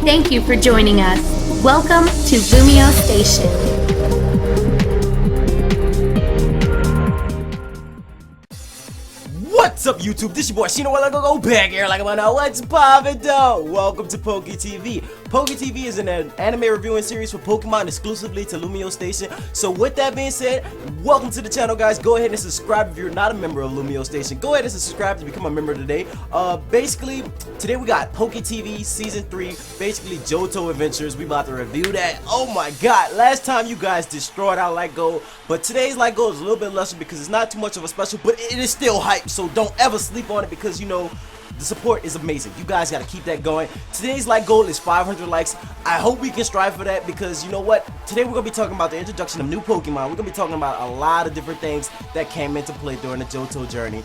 Thank you for joining us. Welcome to LumioStation. What's up, YouTube? This your boy ShinoWorld. Go back here like I'm on what's poppin' though. Welcome to PokéTV. PokéTV is an anime reviewing series for Pokemon exclusively to LumioStation. So with that being said, welcome to the channel, guys. Go ahead and subscribe if you're not a member of LumioStation. Go ahead and subscribe to become a member today. Basically, today we got PokéTV Season 3, basically Johto Adventures. We about to review that. Oh my god, last time you guys destroyed our Light Gold, but today's Light Gold is a little bit lesser because it's not too much of a special, but it is still hype, so don't ever sleep on it because, you know, the support is amazing. You guys got to keep that going. Today's Light Goal is 500 likes. I hope we can strive for that because, you know what? Today we're going to be talking about the introduction of new Pokemon. We're going to be talking about a lot of different things that came into play during the Johto journey.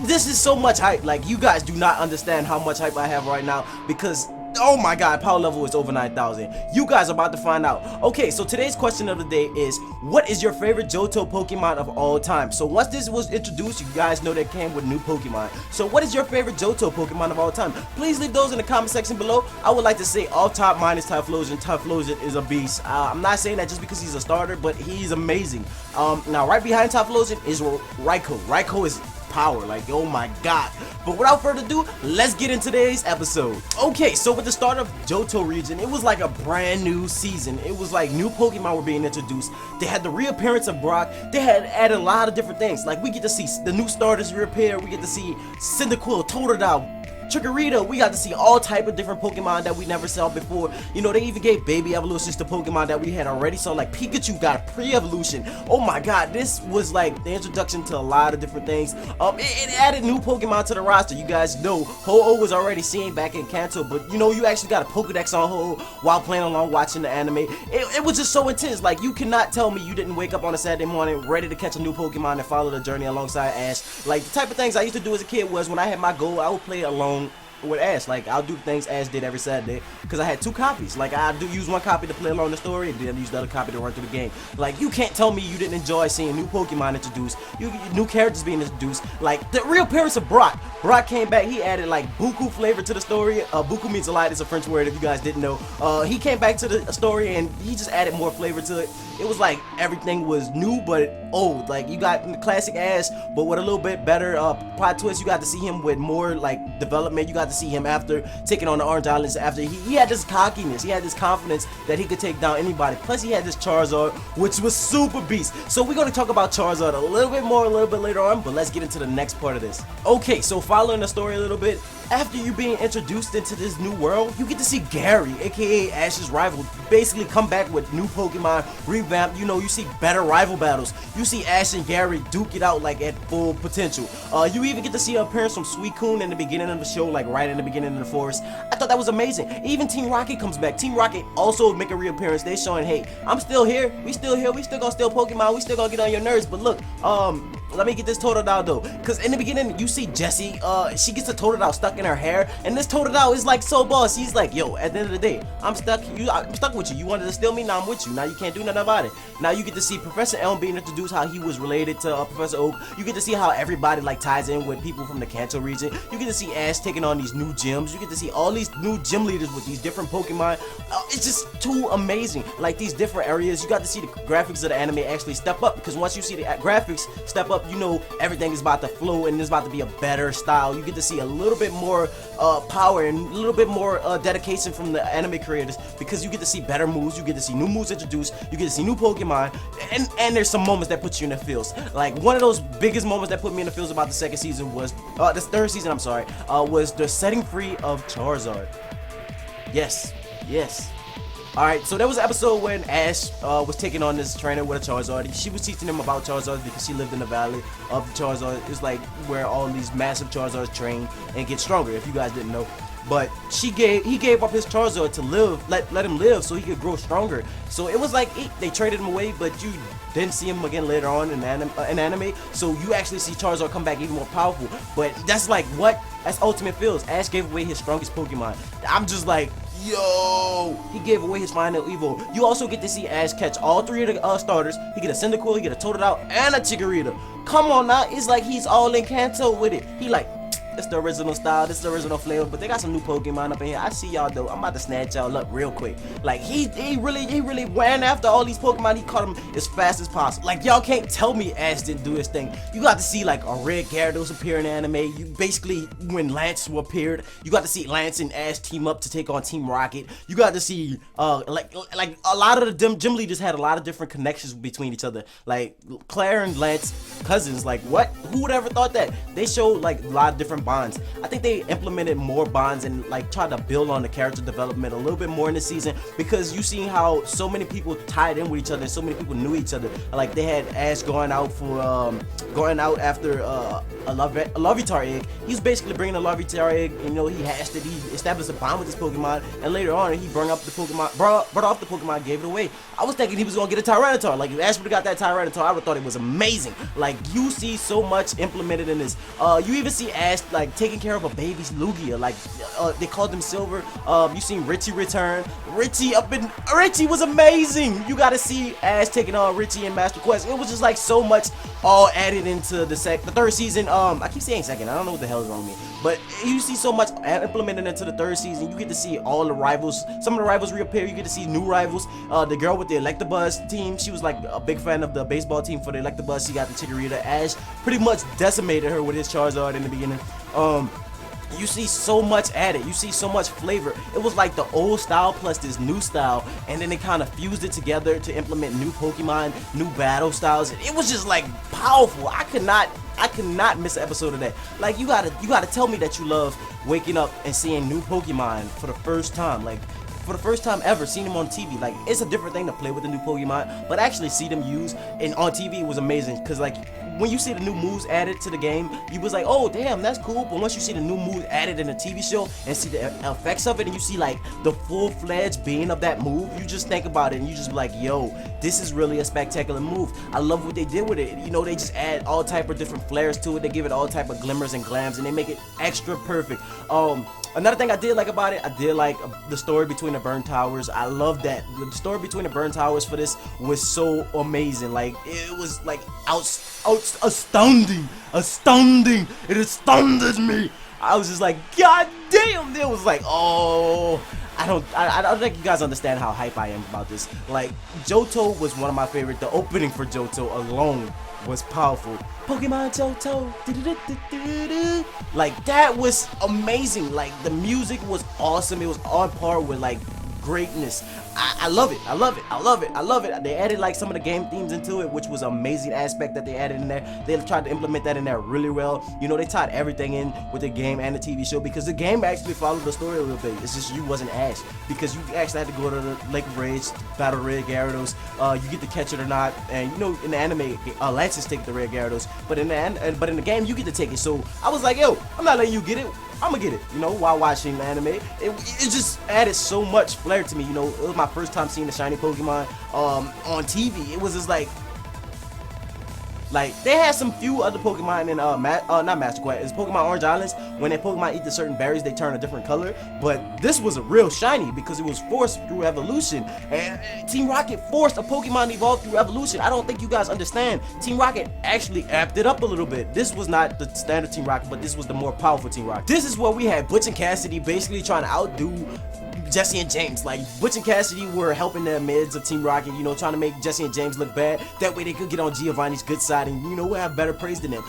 This is so much hype. Like, you guys do not understand how much hype I have right now because, oh my god, power level is over 9,000. You guys are about to find out. Okay, so today's question of the day is, what is your favorite Johto Pokemon of all time? So once this was introduced, you guys know that came with new Pokemon. So what is your favorite Johto Pokemon of all time? Please leave those in the comment section below. I would like to say off top, mine is Typhlosion. Typhlosion is a beast. I'm not saying that just because he's a starter, but he's amazing. Now right behind Typhlosion is Raikou. Raikou is power, like, oh my god. But without further ado, let's get into today's episode. Okay, so with the start of Johto region, it was like a brand new season. It was like new Pokemon were being introduced. They had the reappearance of Brock. They had added a lot of different things. Like, we get to see the new starters reappear. We get to see Cyndaquil, Totodile, Chikorita. We got to see all type of different Pokemon that we never saw before. You know, they even gave baby evolutions to Pokemon that we had already saw. Like Pikachu got a pre-evolution. Oh my god, this was like the introduction to a lot of different things. It added new Pokemon to the roster. You guys know Ho-Oh was already seen back in Kanto, but you know, you actually got a Pokedex on Ho-Oh while playing along watching the anime. It was just so intense. Like, you cannot tell me you didn't wake up on a Saturday morning ready to catch a new Pokemon and follow the journey alongside Ash. Like, the type of things I used to do as a kid was when I had my goal, I would play alone with Ash. Like, I'll do things Ash did every Saturday because I had two copies. Like, I do use one copy to play along the story and then use the other copy to run through the game. Like, you can't tell me you didn't enjoy seeing new Pokemon introduced, new characters being introduced. Like, the reappearance of Brock. Brock came back. He added like buku flavor to the story. Buku means a lot. It's a French word if you guys didn't know. He came back to the story and he just added more flavor to it. It was like everything was new but old. Like, you got the classic Ash, but with a little bit better plot twist. You got to see him with more like development. You got to see him after taking on the Orange Islands. After he had this cockiness, he had this confidence that he could take down anybody. Plus, he had this Charizard, which was super beast. So we're gonna talk about Charizard a little bit more a little bit later on. But let's get into the next part of this. Okay, so following the story a little bit. After you being introduced into this new world, you get to see Gary, aka Ash's rival, basically come back with new Pokemon, revamped. You know, you see better rival battles. You see Ash and Gary duke it out like at full potential. You even get to see an appearance from Suicune in the beginning of the show, like right in the beginning of the forest. I thought that was amazing. Even Team Rocket comes back. Team Rocket also make a reappearance. They showing, hey, I'm still here. We still here. We still gonna steal Pokemon. We still gonna get on your nerves. But look, let me get this Totodile though, because in the beginning you see Jessie, she gets a Totodile stuck in her hair, and this Totodile is like so boss. He's like, yo, at the end of the day, I'm stuck with you. You wanted to steal me, now I'm with you. Now you can't do nothing about it. Now you get to see Professor Elm being introduced, how he was related to Professor Oak. You get to see how everybody like ties in with people from the Kanto region. You get to see Ash taking on these new gyms. You get to see all these new gym leaders with these different Pokemon. It's just too amazing. Like, these different areas, you got to see the graphics of the anime actually step up, because once you see the graphics step up, you know everything is about to flow and it's about to be a better style. You get to see a little bit more power and a little bit more dedication from the anime creators, because you get to see better moves, you get to see new moves introduced, you get to see new Pokemon, and there's some moments that put you in the feels. Like, one of those biggest moments that put me in the feels about the second season was the third season, I'm sorry, was the setting free of Charizard. Yes. Alright, so there was an episode when Ash was taking on this trainer with a Charizard. She was teaching him about Charizard because she lived in the valley of Charizard. It's like where all these massive Charizards train and get stronger, if you guys didn't know. But he gave up his Charizard to live, let him live so he could grow stronger. So it was like they traded him away, but you didn't see him again later on in anime. So you actually see Charizard come back even more powerful. But that's like that's Ultimate Feels. Ash gave away his strongest Pokemon. I'm just like, yo, he gave away his final Evo. You also get to see Ash catch all three of the starters. He get a Cyndaquil, he get a Totodile, and a Chikorita. Come on now, it's like he's all in Kanto with it. He like, It's the original style. This is the original flavor. But they got some new Pokemon up in here. I see y'all though. I'm about to snatch y'all up real quick. Like he really ran after all these Pokemon. He caught them as fast as possible. Like y'all can't tell me Ash didn't do his thing. You got to see like a red Gyarados appear in anime. You basically when Lance appeared, you got to see Lance and Ash team up to take on Team Rocket. You got to see like a lot of the gym leaders had a lot of different connections between each other. Like Claire and Lance cousins. Like what? Who would ever thought that? They showed like a lot of different bonds. I think they implemented more bonds and like tried to build on the character development a little bit more in this season, because you see how so many people tied in with each other and so many people knew each other. Like they had Ash going out after a Larvitar egg. He's basically bringing a Larvitar egg. You know, he hashed it. He established a bond with this Pokemon, and later on he brought off the Pokemon, gave it away. I was thinking he was gonna get a Tyranitar. Like if Ash would have got that Tyranitar, I would have thought it was amazing. Like you see so much implemented in this. You even see Ash like taking care of a baby's Lugia. Like they called him Silver. You seen Richie return. Richie was amazing. You got to see Ash taking on Richie in Master Quest. It was just like so much all added into the third season. I keep saying second. I don't know what the hell is wrong with me. But you see so much implemented into the third season. You get to see all the rivals. Some of the rivals reappear. You get to see new rivals. The girl with the Electabuzz team, she was like a big fan of the baseball team for the Electabuzz. She got the Chikorita. Ash pretty much decimated her with his Charizard in the beginning. You see so much added. You see so much flavor. It was like the old style plus this new style, and then they kind of fused it together to implement new Pokemon, new battle styles. It was just like powerful. I could not miss an episode of that. Like you gotta tell me that you love waking up and seeing new Pokemon for the first time. Like for the first time ever, seeing them on TV. Like it's a different thing to play with the new Pokemon, but actually see them used and on TV was amazing. Cause like when you see the new moves added to the game, you was like, oh damn, that's cool. But once you see the new moves added in the TV show and see the effects of it, and you see like the full-fledged being of that move, you just think about it and you just be like, yo, this is really a spectacular move. I love what they did with it. You know, they just add all type of different flares to it. They give it all type of glimmers and glams, and they make it extra perfect. Another thing I did like about it, I did like the story between the Burn Towers. I love that. The story between the Burn Towers for this was so amazing. Like it was like astounding. It astounded me. I was just like, god damn. It was like, oh, I don't think you guys understand how hype I am about this. Like Johto was one of my favorite. The opening for Johto alone was powerful. Pokemon Johto, like that was amazing. Like the music was awesome. It was on par with like greatness. I love it. They added like some of the game themes into it, which was an amazing aspect that they added in there. They tried to implement that in there really well. You know, they tied everything in with the game and the TV show, because the game actually followed the story a little bit. It's just you wasn't Ash, because you actually had to go to the Lake of Rage, battle Red Gyarados. You get to catch it or not, and you know in the anime, Lances take the Red Gyarados, but in the game you get to take it. So I was like, yo, I'm not letting you get it. I'm gonna get it, you know, while watching the anime. It just added so much flair to me. You know, it was my first time seeing the shiny Pokemon on TV. It was just like they had some few other Pokemon in not Master Quest. It's Pokemon Orange Islands. When that Pokemon eat the certain berries, they turn a different color. But this was a real shiny because it was forced through evolution. And Team Rocket forced a Pokemon to evolve through evolution. I don't think you guys understand. Team Rocket actually amped it up a little bit. This was not the standard Team Rocket, but this was the more powerful Team Rocket. This is where we had Butch and Cassidy basically trying to outdo Jesse and James. Like Butch and Cassidy were helping the mids of Team Rocket, you know, trying to make Jesse and James look bad. That way they could get on Giovanni's good side and, you know, have better praise than them.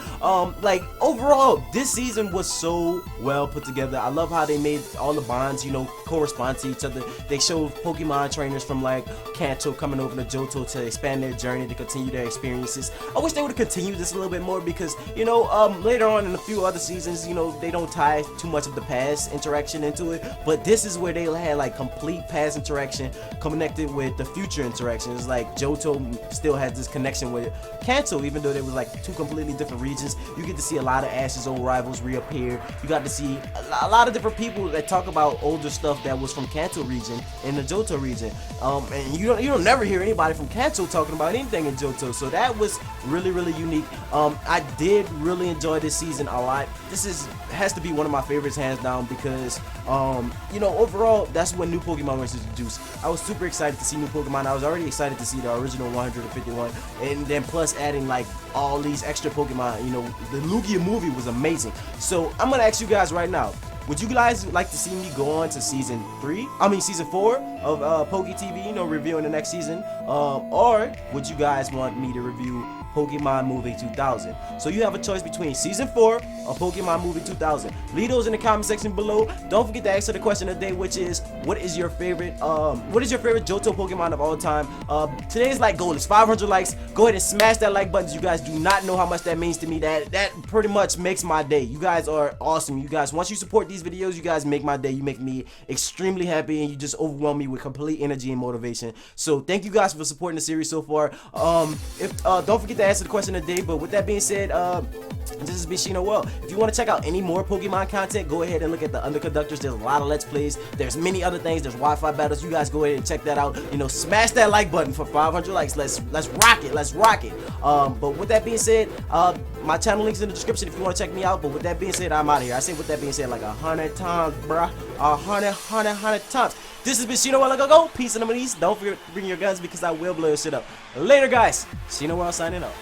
Like overall, this season was so well put together. I love how they made all the bonds, you know, correspond to each other. They showed Pokemon trainers from like Kanto coming over to Johto to expand their journey, to continue their experiences. I wish they would have continued this a little bit more, because, you know, later on in a few other seasons, you know, they don't tie too much of the past interaction into it, but this is where they had like complete past interaction connected with the future interactions. Like Johto still has this connection with Kanto, even though there was like two completely different regions. You get to see a lot of Ash's old rivals reappear. You got to see a lot of different people that talk about older stuff that was from Kanto region in the Johto region. And you don't never hear anybody from Kanto talking about anything in Johto. So that was really, really unique. I did really enjoy this season a lot. This has to be one of my favorites hands down, because you know, overall that's when new Pokemon was introduced. I was super excited to see new Pokemon. I was already excited to see the original 151, and then plus adding like all these extra Pokemon. You know, the Lugia movie was amazing. So I'm gonna ask you guys right now. Would you guys like to see me go on to season 4 of PokéTV, you know, reviewing the next season? Or would you guys want me to review Pokemon Movie 2000? So you have a choice between season 4 or Pokemon Movie 2000. Leave those in the comment section below. Don't forget to answer the question of the day, which is, what is your favorite Johto Pokemon of all time? Today's like goal is 500 likes. Go ahead and smash that like button. You guys do not know how much that means to me. That pretty much makes my day. You guys are awesome. You guys, once you support these videos, you guys make my day. You make me extremely happy, and you just overwhelm me with complete energy and motivation. So thank you guys for supporting the series so far. Don't forget to answer the question of the day. But with that being said, this has been ShinoWorld. If you want to check out any more Pokemon content, go ahead and look at the Underconductors. There's a lot of Let's Plays. There's many other things. There's Wi-Fi battles. You guys go ahead and check that out. You know, smash that like button for 500 likes. Let's rock it. Let's rock it. But with that being said, my channel link's in the description if you want to check me out. But with that being said, I'm out of here. I say with that being said like 100 times, bruh. 100 times. This has been ShinoWorld. Go. Peace and amenities. Don't forget to bring your guns because I will blow your shit up. Later, guys. ShinoWorld signing out.